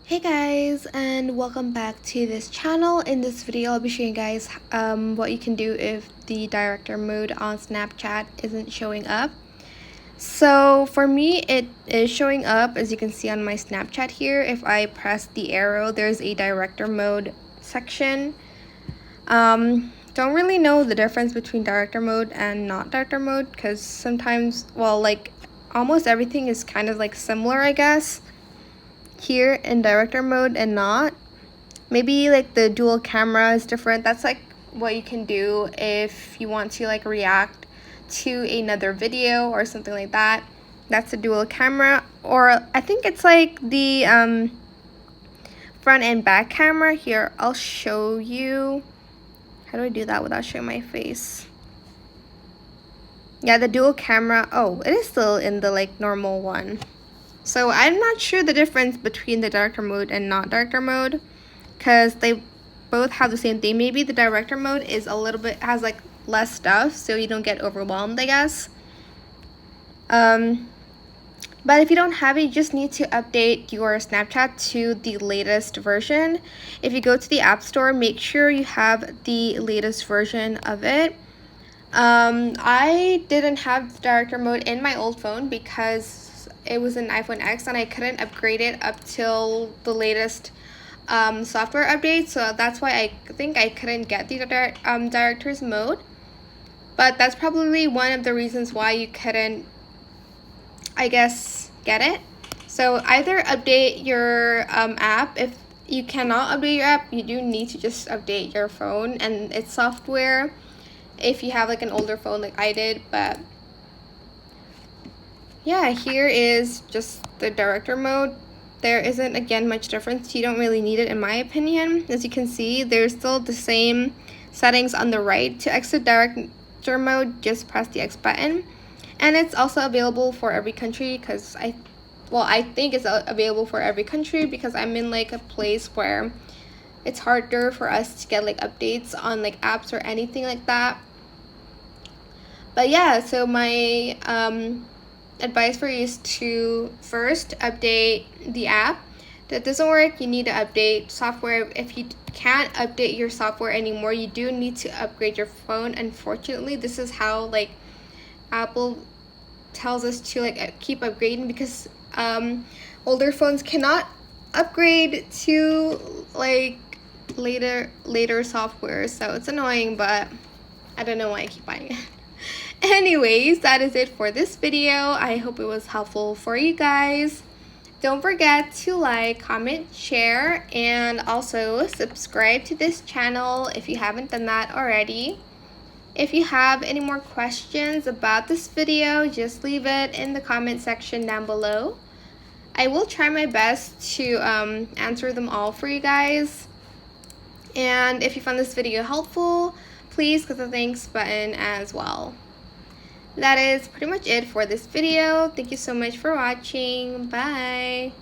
Hey guys, and welcome back to this channel. In this video I'll be showing you guys what you can do if the director mode on Snapchat isn't showing up. So for me it is showing up, as you can see on my Snapchat here. If I press the arrow, there's a director mode section. Don't really know the difference between director mode and not director mode, because sometimes, well, like almost everything is kind of like similar, I guess, here in director mode and not. Maybe like the dual camera is different. That's like what you can do if you want to like react to another video or something like that. That's a dual camera, or I think it's like the front and back camera. Here, I'll show you. How do I do that without showing my face? Yeah, the dual camera. Oh, it is still in the like normal one. So I'm not sure the difference between the director mode and not director mode, because they both have the same thing. Maybe the director mode is a little bit, has like less stuff, so you don't get overwhelmed, I guess. But if you don't have it, you just need to update your Snapchat to the latest version. If you go to the App Store, make sure you have the latest version of it. I didn't have director mode in my old phone because it was an iPhone X and I couldn't upgrade it up till the latest software update, so that's why I think I couldn't get the director's mode. But that's probably one of the reasons why you couldn't, I guess, get it. So either update your app. If you cannot update your app, you do need to just update your phone and its software if you have like an older phone like I did. But yeah, here is just the director mode. There isn't, again, much difference. You don't really need it in my opinion. As you can see, there's still the same settings on the right. To exit director mode, just press the X button. And it's also available for every country, because I think it's available for every country because I'm in like a place where it's harder for us to get like updates on like apps or anything like that. But yeah, so my advice for you is to first update the app. If that doesn't work, you need to update software. If you can't update your software anymore, you do need to upgrade your phone. Unfortunately, this is how like Apple tells us to like keep upgrading, because older phones cannot upgrade to like later software. So it's annoying, but I don't know why I keep buying it. Anyways, that is it for this video. I hope it was helpful for you guys. Don't forget to like, comment, share, and also subscribe to this channel if you haven't done that already. If you have any more questions about this video, just leave it in the comment section down below. I will try my best to answer them all for you guys. And if you found this video helpful, please click the thanks button as well. That is pretty much it for this video. Thank you so much for watching. Bye.